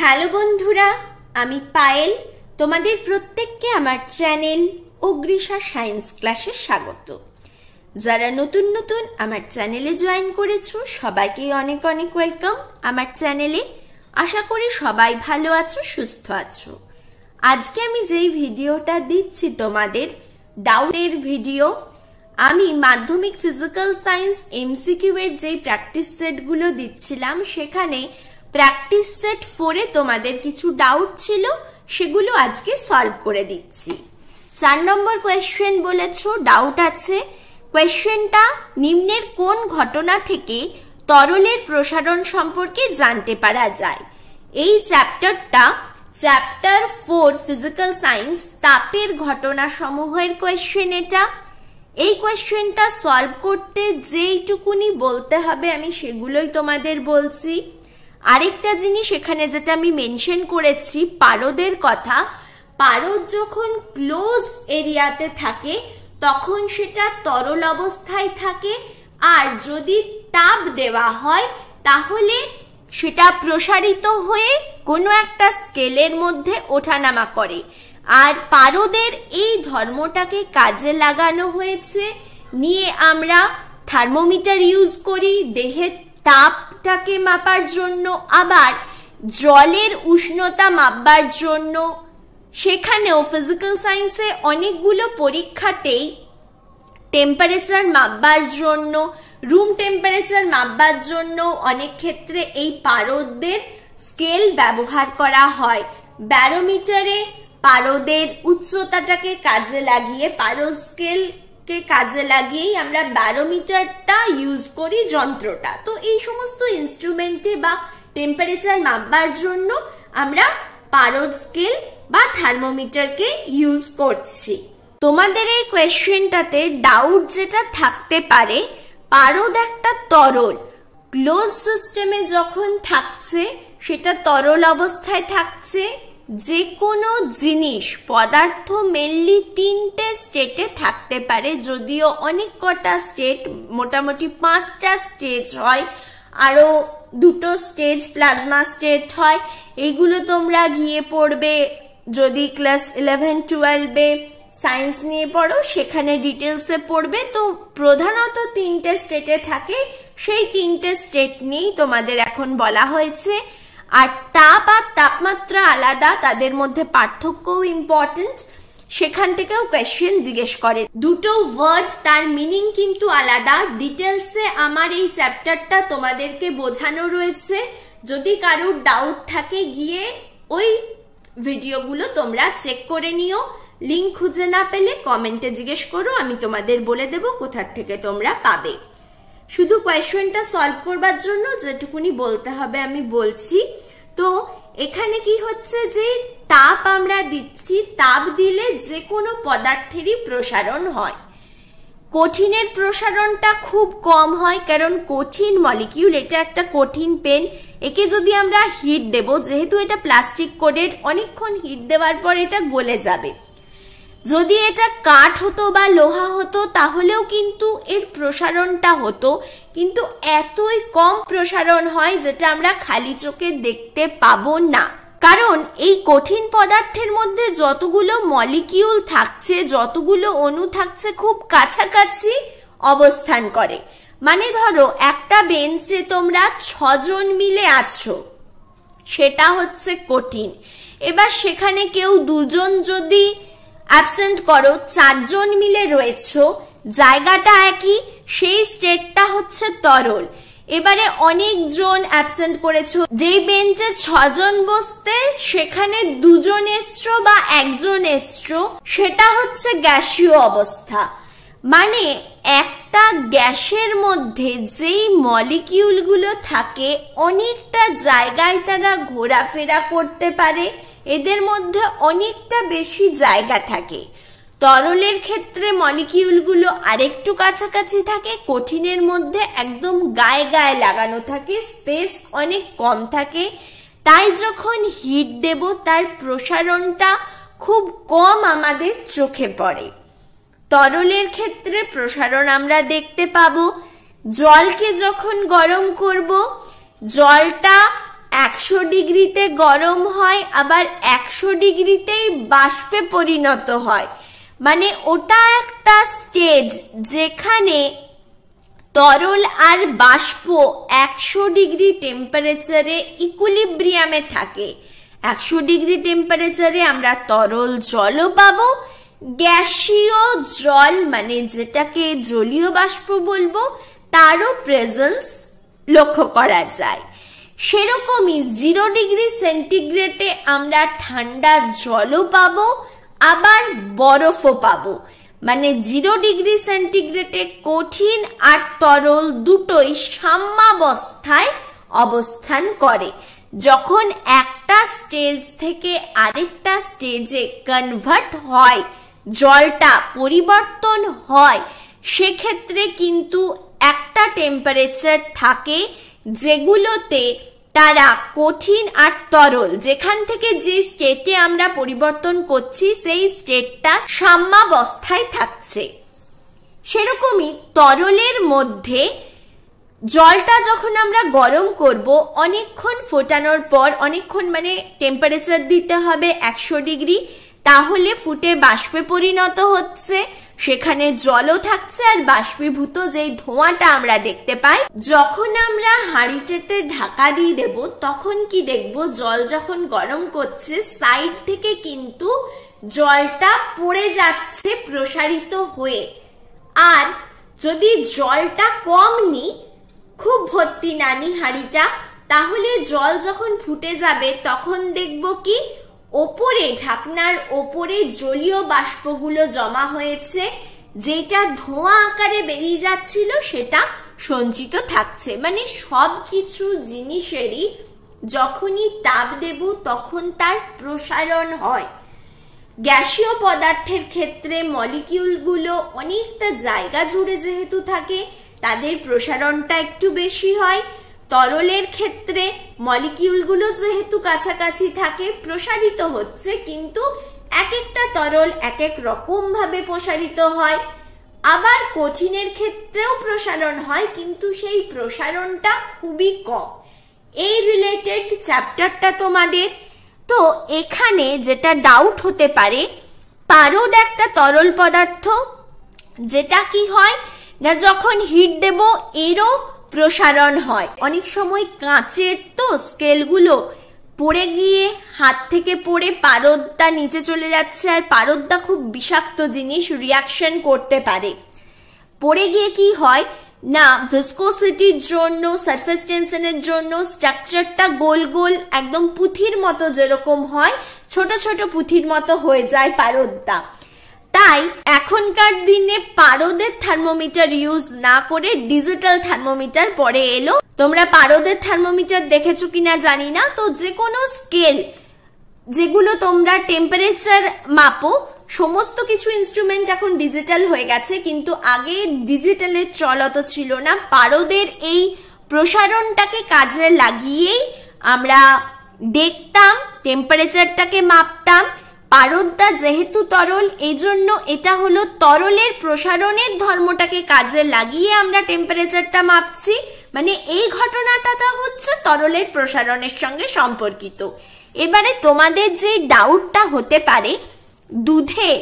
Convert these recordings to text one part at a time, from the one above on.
Hello বন্ধুরা, আমি পায়েল। তোমাদের প্রত্যেককে আমার চ্যানেল অগ্রিশা সায়েন্স ক্লাসে স্বাগত। যারা নতুন নতুন আমার চ্যানেলে জয়েন করেছো সবাইকে অনেক অনেক ওয়েলকাম আমার চ্যানেলে। আশা করি সবাই ভালো আছো, সুস্থ আছো। আজকে আমি যেই ভিডিওটা দিচ্ছি তোমাদের ডাউটের ভিডিও। আমি মাধ্যমিক ফিজিক্যাল সায়েন্স এমসিকিউ এর যেই প্র্যাকটিস সেটগুলো দিচ্ছিলাম সেখানে প্র্যাকটিস সেট 4 এ তোমাদের কিছু ডাউট ছিল, সেগুলো আজকে সলভ করে দিচ্ছি। 4 নম্বর কোয়েশ্চেন বলেছো ডাউট আছে। কোয়েশ্চেনটা নিম্নের কোন ঘটনা থেকে তরলের প্রসারণ সম্পর্কে জানতে পারা যায়। এই চ্যাপ্টারটা চ্যাপ্টার 4 ফিজিক্যাল সায়েন্স তাপের ঘটনা সমূহের কোয়েশ্চেন এটা। এই কোয়েশ্চেনটা সলভ করতে যেইটুকুনি বলতে হবে আমি সেগুলোই তোমাদের বলছি। আরেকটা জিনিস এখানে যেটা আমি মেনশন করেছি পারদের কথা, পারদ যখন ক্লোজ এরিয়াতে থাকে তখন সেটা তরল অবস্থায় থাকে, আর যদি তাপ দেওয়া হয় তাহলে সেটা প্রসারিত হয়ে কোনো একটা স্কেলের মধ্যে ওঠানামা করে। আর পারদের এই ধর্মটাকে কাজে লাগানো হয়েছে নিয়ে আমরা থার্মোমিটার ইউজ করি দেহের তাপটাকে মাপার জন্য, আবার জলের উষ্ণতা মাপবার জন্য। সেখানেও ফিজিক্যাল সায়েন্সে অনেকগুলো পরীক্ষাতেই টেম্পারেচার মাপবার জন্য, রুম টেম্পারেচার মাপবার জন্য অনেক ক্ষেত্রে এই পারদের স্কেল ব্যবহার করা হয়। ব্যারোমিটারে পারদের উচ্চতাটাকে কাজে লাগিয়ে, পারদ স্কেল কে কাজে লাগিয়েই আমরা ব্যারোমিটারটা ইউজ করি যন্ত্রটা। তো এই সমস্ত ইনস্ট্রুমেন্টে বা টেম্পারেচার মাপবার জন্য আমরা পারদ স্কেল বা থার্মোমিটারকে ইউজ করছি। তোমাদের এই কোয়েশ্চেনটাতে ডাউট যেটা থাকতে পারে, পারদ একটা তরল, ক্লোজ সিস্টেমে যখন থাকছে সেটা তরল অবস্থায় থাকছে। যে কোনো জিনিস পদার্থ মেনলি 3টে স্টেটে থাকতে পারে, যদিও অনেক কটা স্টেট, মোটামুটি 5টা স্টেজ হয়, আরো 2টো স্টেজ প্লাজমা স্টেট হয়। এইগুলো তোমরা গিয়ে পড়বে যদি ক্লাস 11-12 সায়েন্স নিয়ে পড়ো, সেখানে ডিটেলসে পড়বে। তো প্রধানত 3টে স্টেটে থাকে, সেই 3টে স্টেট নিয়েই তোমাদের এখন বলা হয়েছে। আর তাপ আর তাপমাত্রা আলাদা, তাদের মধ্যে পার্থক্যও ইম্পর্টেন্ট, সেখান থেকেও কোয়েশ্চেন জিজ্ঞেস করে। দুটো ওয়ার্ড তার মিনিং কিন্তু আলাদা। ডিটেলসে আমার এই চ্যাপ্টারটা তোমাদেরকে বোঝানো রয়েছে। যদি কারোর ডাউট থাকে গিয়ে ওই ভিডিওগুলো তোমরা চেক করে নিও। লিংক খুঁজে না পেলে কমেন্টে জিজ্ঞেস করো, আমি তোমাদের বলে দেব কোথা থেকে তোমরা পাবে। শুধু কোয়েশ্চেনটা সলভ করবার জন্য যেটুকুনি বলতে হবে আমি বলছি। তো এখানে কি হচ্ছে যে তাপ আমরা দিচ্ছি, তাপ দিলে যে কোনো পদার্থেরই প্রসারণ হয়। কঠিনের প্রসারণটা খুব কম হয়, কারণ কঠিন মলিকিউল, এটা একটা কঠিন পেন, একে যদি আমরা হিট দেব, যেহেতু এটা প্লাস্টিক কোটেড, অনেকক্ষণ হিট দেওয়ার পর এটা গলে যাবে। যদি এটা কাঠ হতো বা লোহা হতো তাহলেও কিন্তু এর প্রসারণটা হতো, কিন্তু এতই কম প্রসারণ হয় যেটা আমরা খালি চোখে দেখতে পাবো না। কারণ এই কঠিন পদার্থের মধ্যে যতগুলো মলিকিউল থাকছে, যতগুলো অণু থাকছে, খুব কাছাকাছি অবস্থান করে। মানে ধরো একটা বেঞ্চে তোমরা 6 জন মিলে আছো, সেটা হচ্ছে কঠিন। এবার সেখানে কেউ 2 জন যদি অ্যাবসেন্ট করো, 4 জন মিলে রয়েছো, জায়গাটা একই, সেই স্টেটটা হচ্ছে তরল। এবারে অনেকজন অ্যাবসেন্ট করেছো, যেই বেঞ্চে 6 জন বসতে সেখানে 2 জন এসছো বা 1 জন এসছো, সেটা হচ্ছে গ্যাসীয় অবস্থা। মানে একটা গ্যাসের মধ্যে যেই মলিকিউল গুলো থাকে অনেকটা জায়গায় তারা ঘোরাফেরা করতে পারে, এদের মধ্যে অনেকটা বেশি জায়গা থাকে। তরলের ক্ষেত্রে মলিকিউলগুলো আরেকটু কাছাকাছি থাকে, কঠিনের মধ্যে একদম গায়ে গায়ে লাগানো থাকে, স্পেস অনেক কম থাকে। তাই যখন হিট দেব তার প্রসারণটা খুব কম আমাদের চোখে পড়ে। তরলের ক্ষেত্রে প্রসারণ আমরা দেখতে পাবো। জলকে যখন গরম করব, জলটা 100 ডিগ্রিতে গরম হয়, আবার 100 ডিগ্রিতেই বাষ্পে পরিণত হয়। মানে ওটা একটা স্টেজ যেখানে তরল আর বাষ্প 100 ডিগ্রি টেম্পারেচারে ইকুইলিব্রিয়ামে থাকে। 100 ডিগ্রি টেম্পারেচারে আমরা তরল জলও পাবো, গ্যাসীয় জল মানে যেটাকে জলীয় বাষ্প বলবো তারও প্রেজেন্স লক্ষ্য করা যায়। সেরকমই 0 ডিগ্রি সেন্টিগ্রেডে আমরা ঠান্ডা জলও পাবো, আবার বরফও পাবো। মানে 0 ডিগ্রি সেন্টিগ্রেডে কঠিন আর তরল দুটোই সাম্যাবস্থায় অবস্থান করে। যখন একটা স্টেজ থেকে আরেকটা স্টেজে কনভার্ট হয়, জলটা পরিবর্তন হয়, সেক্ষেত্রে কিন্তু একটা টেম্পারেচার থাকে যেগুলোতে তারা কঠিন আর তরল যেখান থেকে যে স্টেটে আমরা পরিবর্তন করছি সেই স্টেটটা সাম্যাবস্থায় থাকছে। সেরকমই তরলের মধ্যে জলটা যখন আমরা গরম করব, অনেকক্ষণ ফোটানোর পর, অনেকক্ষণ মানে টেম্পারেচার দিতে হবে 100 ডিগ্রি, তাহলে ফুটে বাষ্পে পরিণত হচ্ছে, সেখানে জলও থাকছে আর বাষ্পীভূত যেই ধোঁয়াটা আমরা দেখতে পাই। যখন আমরা হাঁড়িটাতে ঢাকা দিয়ে দেব তখন কি দেখব, জল যখন গরম করছে সাইড থেকে কিন্তু জলটা পড়ে যাচ্ছে প্রসারিত হয়ে। আর যদি জলটা কম নি, খুব ভর্তি না নি হাঁড়িটা, তাহলে জল যখন ফুটে যাবে তখন দেখব কি ওপরে, ঢাকনার ওপরে জলীয় বাষ্পগুলো জমা হয়েছে, যেটা ধোঁয়া আকারে বেরিয়ে যাচ্ছিল সেটা সঞ্চিত থাকছে। মানে সবকিছু জিনিসেরই যখনই তাপ দেব তখন তার প্রসারণ হয়। গ্যাসীয় পদার্থের ক্ষেত্রে মলিকিউলগুলো অনেকটা জায়গা জুড়ে যেহেতু থাকে, তাদের প্রসারণটা একটু বেশি হয়। তরলের ক্ষেত্রে মলিকিউলগুলো যেহেতু কাছাকাছি থাকে, প্রসারিত হচ্ছে, কিন্তু এক একটা তরল এক এক রকম ভাবে প্রসারিত হয়। আবার কঠিনের ক্ষেত্রেও প্রসারণ হয়, কিন্তু সেই প্রসারণটা খুবই কম। এই রিলেটেড চ্যাপ্টারটা তোমাদের। তো এখানে যেটা ডাউট হতে পারে, পারদ একটা তরল পদার্থ, যেটা কি হয় না যখন হিট দেব এরও প্রসারণ হয়। অনেক সময় কাঁচের তো স্কেলগুলো পড়ে গিয়ে হাত থেকে পড়ে পারদটা নিচে চলে যাচ্ছে, আর পারদটা খুব বিষাক্ত জিনিস, রিয়াকশন করতে পারে। পড়ে গিয়ে কি হয় না, ভিসকোসিটির জন্য, সারফেস টেনশনের জন্য স্ট্রাকচারটা গোল গোল একদম পুঁথির মতো যেরকম হয়, ছোট ছোট পুঁথির মতো হয়ে যায় পারদটা। তাই এখনকার দিনে পারদের থার্মোমিটার ইউজ না করে ডিজিটাল থার্মোমিটার পরে এলো। তোমরা পারদের থার্মোমিটার দেখেছো কিনা জানি না। তো যে কোনো স্কেল যেগুলো তোমরা টেম্পারেচার মাপো, সমস্ত কিছু ইনস্ট্রুমেন্ট এখন ডিজিটাল হয়ে গেছে, কিন্তু আগে ডিজিটালের চল অত ছিল না। পারদের এই প্রসারণটাকে কাজে লাগিয়েই আমরা দেখতাম, টেম্পারেচারটাকে মাপতাম। পারদটা যেহেতু তরল, এই জন্য এটা হলো তরলের প্রসারণের ধর্মটাকে কাজে লাগিয়ে আমরা টেম্পারেচারটা মাপছি। মানে এই ঘটনাটা হচ্ছে তরলের প্রসারণের সঙ্গে সম্পর্কিত। এবারে তোমাদের যে ডাউটটা হতে পারে, দুধের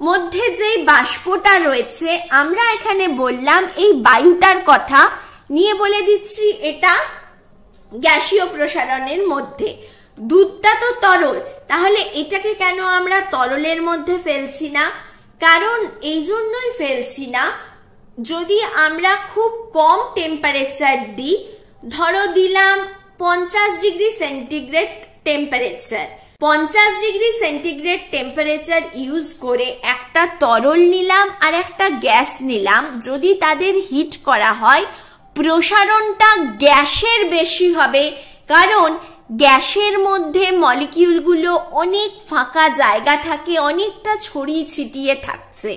মধ্যে যে বাষ্পটা রয়েছে, আমরা এখানে বললাম এই বায়ুটার কথা নিয়ে বলে দিচ্ছি এটা গ্যাসীয় প্রসারণের মধ্যে। দুধটা তো তরল, তাহলে এটাকে কেন আমরা তরলের মধ্যে ফেলছি না? কারণ এই জন্যই ফেলছি না, যদি আমরা খুব কম টেম্পারেচার দিই, ধরো দিলাম 50 degree centigrade temperature, 50 degree centigrade temperature use করে একটা তরল নিলাম আর একটা গ্যাস নিলাম, যদি তাদের হিট করা হয় প্রসারণটা গ্যাসের বেশি হবে। কারণ গ্যাসের মধ্যে মলিকিউলগুলো অনেক ফাঁকা জায়গা থাকে, অনেকটা ছড়িয়ে ছিটিয়ে থাকছে।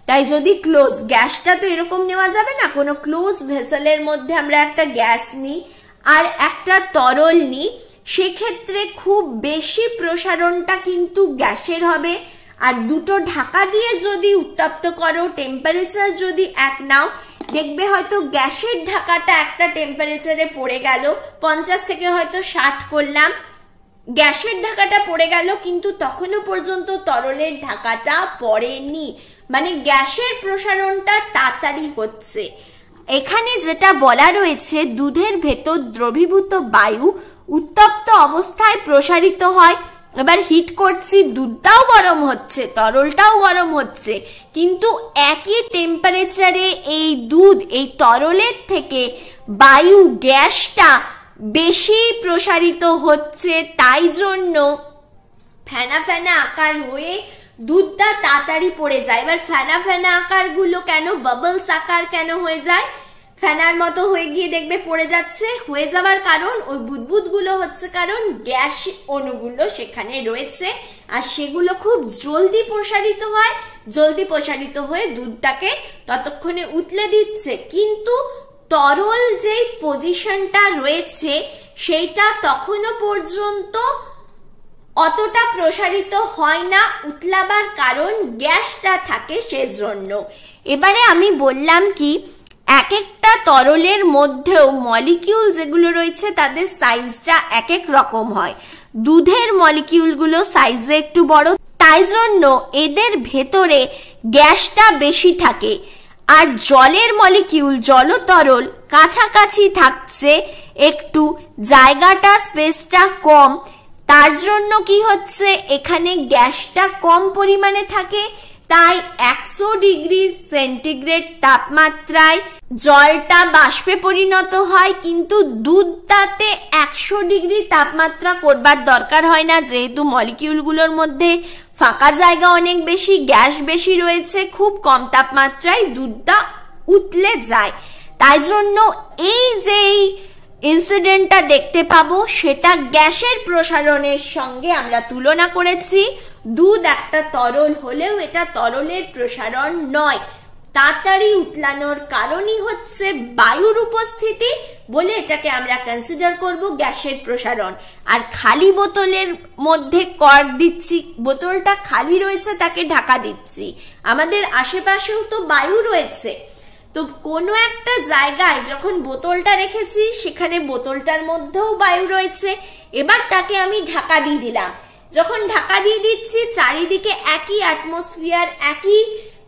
তাই যদি ক্লোজ, গ্যাসটা তো এরকম নেওয়া যাবে না, কোনো ক্লোজ ভেসেলের মধ্যে আমরা একটা গ্যাস নিই আর একটা তরল নিই, সেক্ষেত্রে খুব বেশি প্রসারণটা কিন্তু গ্যাসের হবে। আর দুটো ঢাকা দিয়ে যদি উত্তপ্ত করো, টেম্পারেচার যদি এক নাও, দেখবে হয়তো গ্যাসের ঢাকাটা একটা টেম্পারেচারে পড়ে গেল, 50 থেকে হয়তো 60 করলাম, গ্যাসের ঢাকাটা পড়ে গেল, কিন্তু তখনও পর্যন্ত তরলের ঢাকাটা পড়েনি, মানে গ্যাসের প্রসারণটা তাড়াতাড়ি হচ্ছে। এখানে যেটা বলা রয়েছে, দুধের ভেতর দ্রবীভূত বায়ু উত্তপ্ত অবস্থায় প্রসারিত হয়। এবার হিট করছি, দুধটাও গরম হচ্ছে, তরলটাও গরম হচ্ছে, কিন্তু একই টেম্পারেচারে এই দুধ, এই তরলের থেকে বায়ু, গ্যাসটা বেশি প্রসারিত হচ্ছে, তাই জন্য ফেনা ফেনা আকার হয়ে দুধটা তাড়াতাড়ি পড়ে যায়। এবার ফেনা ফেনা আকার গুলো কেন, বাবলস আকার কেন হয়ে যায়, ফেনার মতো হয়ে গিয়ে দেখবে পড়ে যাচ্ছে, হয়ে যাওয়ার কারণ ওই বুদবুদ গুলো হচ্ছে কারণ গ্যাস অণুগুলো সেখানে রয়েছে, আর সেগুলো খুব জলদি প্রসারিত হয়, জলদি প্রসারিত হয়ে দুধটাকে ততক্ষণে উতলে দিচ্ছে। কিন্তু তরল যে পজিশনটা রয়েছে সেইটা তখনও পর্যন্ত অতটা প্রসারিত হয় না, উতলাবার কারণ গ্যাসটা থাকে সেজন্য। এবারে আমি বললাম কি, এক একটা তরলের মধ্যেও মলিকিউল যেগুলো রয়েছে তাদের সাইজটা এক এক রকম হয়। দুধের মলিকিউল গুলো সাইজে একটু বড়, তাই জন্য এদের ভেতরে গ্যাসটা বেশি থাকে, আর জলের মলিকিউল, জল তরল কাছাকাছি থাকছে, একটু জায়গাটা, স্পেসটা কম, তার জন্য কি হচ্ছে, এখানে গ্যাসটা কম পরিমাণে থাকে, তাই 100 ডিগ্রি সেন্টিগ্রেড তাপমাত্রায় জলটা বাষ্পে পরিণত হয়। কিন্তু দুধটাতে 100 ডিগ্রি তাপমাত্রা করবার দরকার হয় না, যেহেতু মলিকিউলগুলোর মধ্যে ফাঁকা জায়গা অনেক বেশি, গ্যাস বেশি রয়েছে, খুব কম তাপমাত্রায় দুধটা উতলে যায়। তাই জন্য এই যে ইনসিডেন্টটা দেখতে পাবো সেটা গ্যাসের প্রসারণের সঙ্গে আমরা তুলনা করেছি। দুধ একটা তরল হলেও এটা তরলের প্রসারণ নয়, তাড়াতাড়ি উতলানোর কারণই হচ্ছে বায়ুর উপস্থিতি, বলে এটাকে আমরা কনসিডার করব গ্যাসের প্রসারণ। আর খালি বোতলের মধ্যে কর্ক দিচ্ছি, বোতলটা খালি রয়েছে তাকে ঢাকা দিচ্ছি, আমাদের আশেপাশেও তো বায়ু রয়েছে, তো কোনো একটা জায়গায় যখন বোতলটা রেখেছি সেখানে বোতলটার মধ্যেও বায়ু রয়েছে, এবার তাকে আমি ঢাকা দিয়ে দিলাম। যখন ঢাকা দিয়ে দিচ্ছি, চারিদিকে একই অ্যাটমসফিয়ার, একই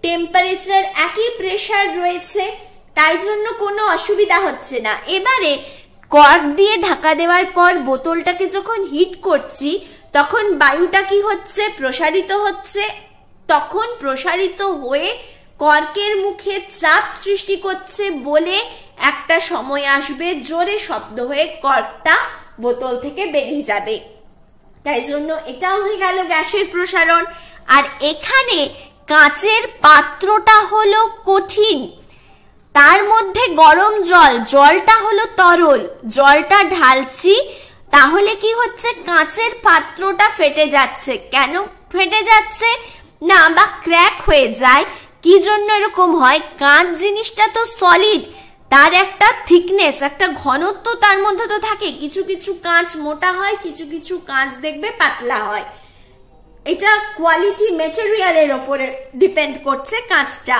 টেম্পারেচার, একই প্রেসার রয়েছে, তাই জন্য কোনো অসুবিধা হচ্ছে না। এবারে কর্ক দিয়ে ঢাকা দেওয়ার পর বোতলটাকে যখন হিট করছি তখন বায়ুটা কি হচ্ছে, প্রসারিত হচ্ছে, তখন প্রসারিত হয়ে কর্কের মুখে চাপ সৃষ্টি করছে বলে একটা সময় আসবে জোরে শব্দ হয়ে কর্কটা বোতল থেকে বেরিয়ে যাবে। তাই জন্য এটাও হয়ে গেল গ্যাসের প্রসারণ। আর এখানে কাঁচের পাত্রটা হলো কঠিন, তার মধ্যে গরম জল, জলটা হলো তরল, জলটা ঢালছি, তাহলে কি হচ্ছে, কাঁচের পাত্রটা ফেটে যাচ্ছে। কেন ফেটে যাচ্ছে না, বা ক্র্যাক হয়ে যায়, কি জন্য এরকম হয়, কাঁচ জিনিসটা তো সলিড, তার একটা থিকনেস, একটা ঘনত্ব তার মধ্যে তো থাকে, কিছু কিছু কাঁচ মোটা হয়, কিছু কিছু কাঁচ দেখবে পাতলা হয়, এটা কোয়ালিটি ম্যাটেরিয়ালের উপরে ডিপেন্ড করছে কাঁচটা।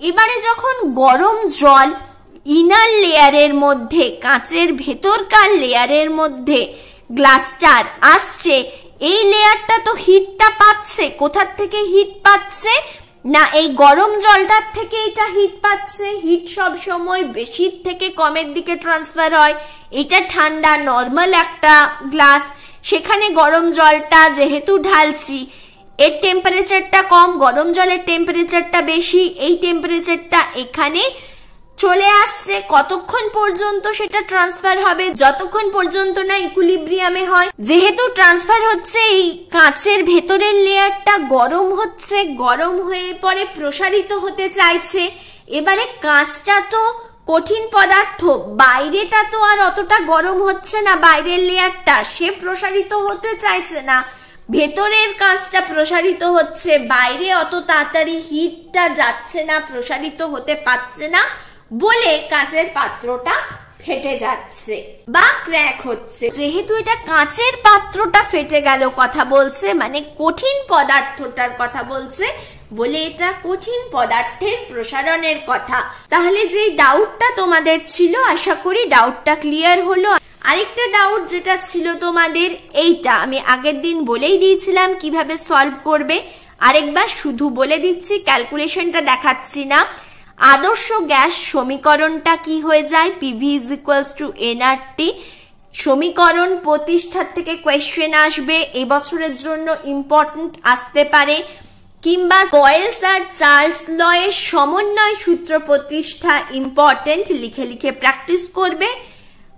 এবারে যখন গরম জল ইনার লেয়ারের মধ্যে, কাঁচের ভেতরকার লেয়ারের মধ্যে গ্লাসটার আসছে, এই লেয়ারটা তো হিটটা পাচ্ছে, কোথার থেকে হিট পাচ্ছে না, এই গরম জলটার থেকে এটা হিট পাচ্ছে। হিট সব সময় বেশির থেকে কমের দিকে ট্রান্সফার হয়, এটা ঠান্ডা নর্মাল একটা গ্লাস, সেখানে গরম জলটা যেহেতু ঢালছি, এর টেম্পারেচারটা কম, গরম জলের টেম্পারেচারটা বেশি, এই টেম্পারেচারটা এখানে চলে আসছে। কতক্ষণ পর্যন্ত সেটা ট্রান্সফার হবে, যতক্ষণ পর্যন্ত না ইকুইলিব্রিয়ামে হয়। যেহেতু ট্রান্সফার হচ্ছে, এই কাঁচের ভেতরের লেয়ারটা গরম হচ্ছে, গরম হয়ে পরে প্রসারিত হতে চাইছে। এবারে কাঁচটা তো কঠিন পদার্থ, বাইরেটা তো আর অতটা গরম হচ্ছে না, বাইরের লেয়ারটা সে প্রসারিত হতে চাইছে না, ভেতরের কাঁচটা প্রসারিত হচ্ছে, বাইরে অত তাড়াতাড়ি হিটটা যাচ্ছে না, প্রসারিত হতে পারছে না বলে কাঁচের পাত্রটা ফেটে যাচ্ছে বা ক্র্যাক হচ্ছে। যেহেতু এটা কাঁচের পাত্রটা ফেটে গেল কথা বলছে, মানে কঠিন পদার্থটার কথা বলছে, বলে এটা কঠিন পদার্থের প্রসারণের কথা। তাহলে যে ডাউটটা তোমাদের ছিল, আশা করি ডাউটটা ক্লিয়ার হলো। আরেকটা ডাউট যেটা ছিল তোমাদের, এইটা আমি আগের দিন বলেই দিয়েছিলাম কিভাবে সলভ করবে। আরেকবার শুধু বলে দিচ্ছি, ক্যালকুলেশনটা দেখাচ্ছি না। আদর্শ গ্যাস সমীকরণটা কি হয়ে যায়? PV is equals to nRT. সমীকরণ প্রতিষ্ঠার থেকে কোয়েশ্চেন আসবে, এবছরের জন্য ইম্পর্টেন্ট আসতে পারে। কিংবা কয়েলস আর চার্লস ল এর সমন্বয় সূত্র প্রতিষ্ঠা ইম্পর্টেন্ট, লিখে লিখে প্র্যাকটিস করবে।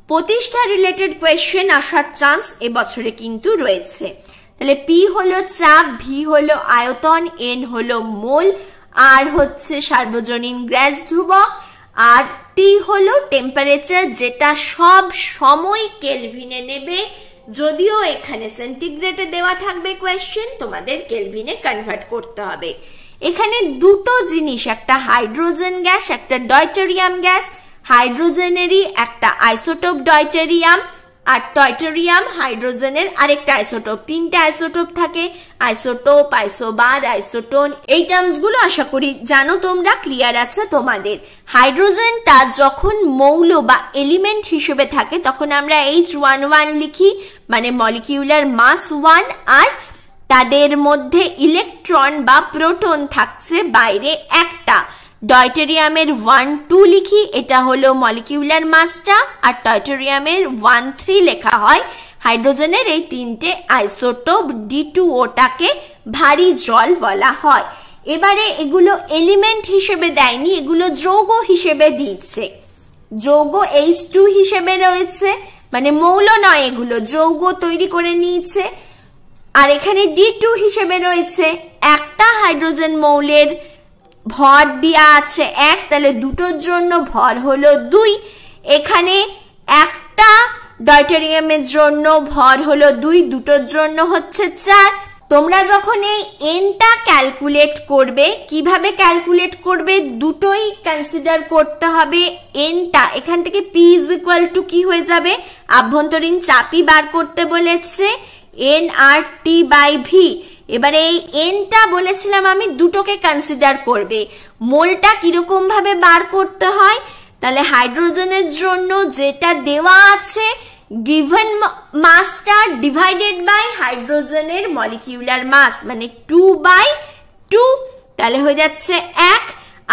প্রতিষ্ঠা রিলেটেড কোয়েশ্চেন আসার চান্স এবছরে কিন্তু রয়েছে। তাহলে পি হলো চাপ, ভি হলো আয়তন, এন হলো মোল, আর হচ্ছে সার্বজনীন গ্যাস ধ্রুবক, আর টি হলো টেম্পারেচার, যেটা সব সময় কেলভিনে নেবে। যদিও এখানে সেন্টিগ্রেডে দেওয়া থাকবে কোয়েশ্চেন, তোমাদের কেলভিনে কনভার্ট করতে হবে। এখানে দুটো জিনিস, একটা হাইড্রোজেন গ্যাস, একটা ডয়টেরিয়াম গ্যাস। হাইড্রোজেনেরই একটা আইসোটোপ ডয়টেরিয়াম, আর ডয়টেরিয়াম হাইড্রোজেনের আরেকটা আইসোটোপ। তিনটা আইসোটোপ থাকে, আইসোটোপ, আইসোবার, আইসোটোন। এই টার্মস গুলো আশা করি জানো তোমরা, ক্লিয়ার আছে তোমাদের। হাইড্রোজেনটা যখন মৌল বা এলিমেন্ট হিসেবে থাকে তখন আমরা H11 লিখি, মানে মলিকিউলার মাস 1, আর তাদের মধ্যে ইলেকট্রন বা প্রোটন থাকছে বাইরে একটা। ডয়টেরিয়ামের 1-2 লিখি, এটা হলো মলিকিউলার মাসটা, আর ডয়টেরিয়ামের 1-3 লেখা হয়। হাইড্রোজেনের এই তিনটে আইসোটোপ D2O-টাকে ভারী জল বলা হয়। এবারে এগুলো এলিমেন্ট হিসেবে দেয়নি, এগুলো যৌগ হিসেবে দিয়েছে। যৌগ H2 হিসেবে রয়েছে, মানে মৌল নয়, এগুলো যৌগ তৈরি করে নিয়েছে। আর এখানে D2 হিসেবে রয়েছে। একটা হাইড্রোজেন মৌলের ভর দেওয়া আছে 1, তাহলে দুটোর জন্য ভর হলো 2। এখানে একটা ডয়টেরিয়ামের জন্য ভর হলো 2, দুটোর জন্য হচ্ছে 4। তোমরা যখন এই এনটা ক্যালকুলেট করবে, কিভাবে ক্যালকুলেট করবে দুটোই কনসিডার করতে হবে। এনটা এখান থেকে পি ইজ ইকুয়াল টু কি হয়ে যাবে? আভ্যন্তরীণ চাপই বার করতে বলেছে, এনআরটি বাই ভি। এবারে এই এনটা বলেছিলাম আমি দুটোকে কনসিডার করবে। মোলটা কিরকম ভাবে বার করতে হয়? তাহলে হাইড্রোজেনের জন্য যেটা দেওয়া আছে, গিভেন মাসটা ডিভাইডেড বাই হাইড্রোজেনের মলিকিউলার মাস, মানে 2/2, তাহলে হয়ে যাচ্ছে 1।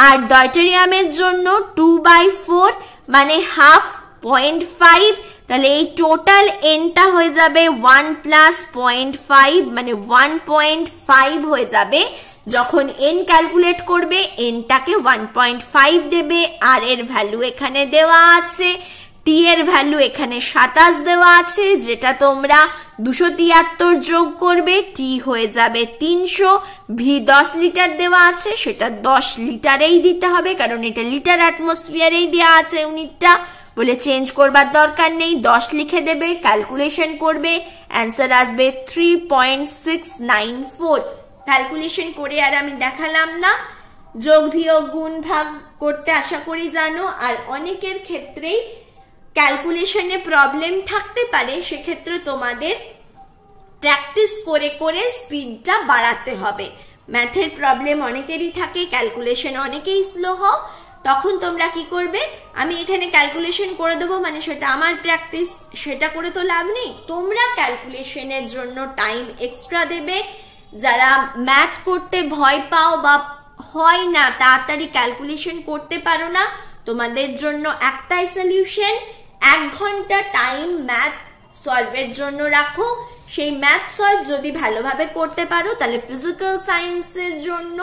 আর ডয়টেরিয়ামের জন্য 2/4, মানে 1/2.5, তাহলে এই টোটাল এনটা হয়ে যাবে 1 + 0.5, মানে 1.5 হয়ে যাবে। যখন এন ক্যালকুলেট করবে এনটাকে 1.5 দেবে, আর এর ভ্যালু এখানে দেওয়া আছে, টি এর ভ্যালু এখানে 27 দেওয়া আছে, যেটা তোমরা 273 যোগ করবে, টি হয়ে যাবে 300। ভি 10 লিটার দেওয়া আছে, সেটা 10 লিটারেই দিতে হবে, কারণ এটা লিটার অ্যাটমসফিয়ারেই দেওয়া আছে ইউনিটটা, বলে চেঞ্জ করবার দরকার নেই। 10 লিখে দেবে, ক্যালকুলেশন করবে, অ্যান্সার আসবে 3.694। ক্যালকুলেশন করে আর আমি দেখালাম না, যোগ বিয়োগ গুণ ভাগ করতে আশা করি জানো। আর অনেকের ক্ষেত্রেই ক্যালকুলেশনে প্রবলেম থাকতে পারে, সেক্ষেত্রে তোমাদের প্র্যাকটিস করে করে স্পিডটা বাড়াতে হবে। ম্যাথের প্রবলেম অনেকেরই থাকে, ক্যালকুলেশন অনেকেই স্লো হোক, তখন তোমরা কি করবে, আমি এখানে ক্যালকুলেশন করে দেবো, মানে সেটা আমার প্র্যাকটিস, সেটা করে তো লাভ নেই। তোমরা ক্যালকুলেশনের জন্য টাইম এক্সট্রা দেবে। যারা ম্যাথ করতে ভয় পাও বা হয় না, তাড়াতাড়ি ক্যালকুলেশন করতে পারো না, তোমাদের জন্য একটাই সলিউশন, 1 ঘন্টা টাইম ম্যাথ সলভের জন্য রাখো। সেই ম্যাথ সলভ যদি ভালোভাবে করতে পারো, তাহলে ফিজিক্যাল সায়েন্সের জন্য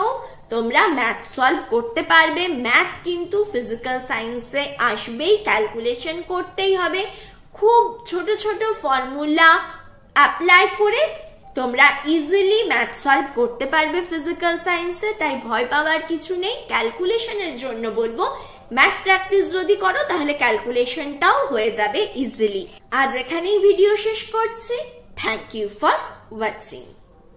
তোমরা ম্যাথ সলভ করতে পারবে। ম্যাথ কিন্তু ফিজিক্যাল সায়েন্সে আসবেই, ক্যালকুলেশন করতেই হবে। খুব ছোট ছোট ফর্মুলা অ্যাপ্লাই করে তোমরা ইজিলি ম্যাথ সলভ করতে পারবে ফিজিক্যাল সায়েন্সে, তাই ভয় পাওয়ার কিছু নেই। ক্যালকুলেশনের জন্য বলবো, ম্যাথ প্র্যাকটিস যদি করো তাহলে ক্যালকুলেশনটাও হয়ে যাবে ইজিলি। আজ এখানেই ভিডিও শেষ করছি। Thank you for watching.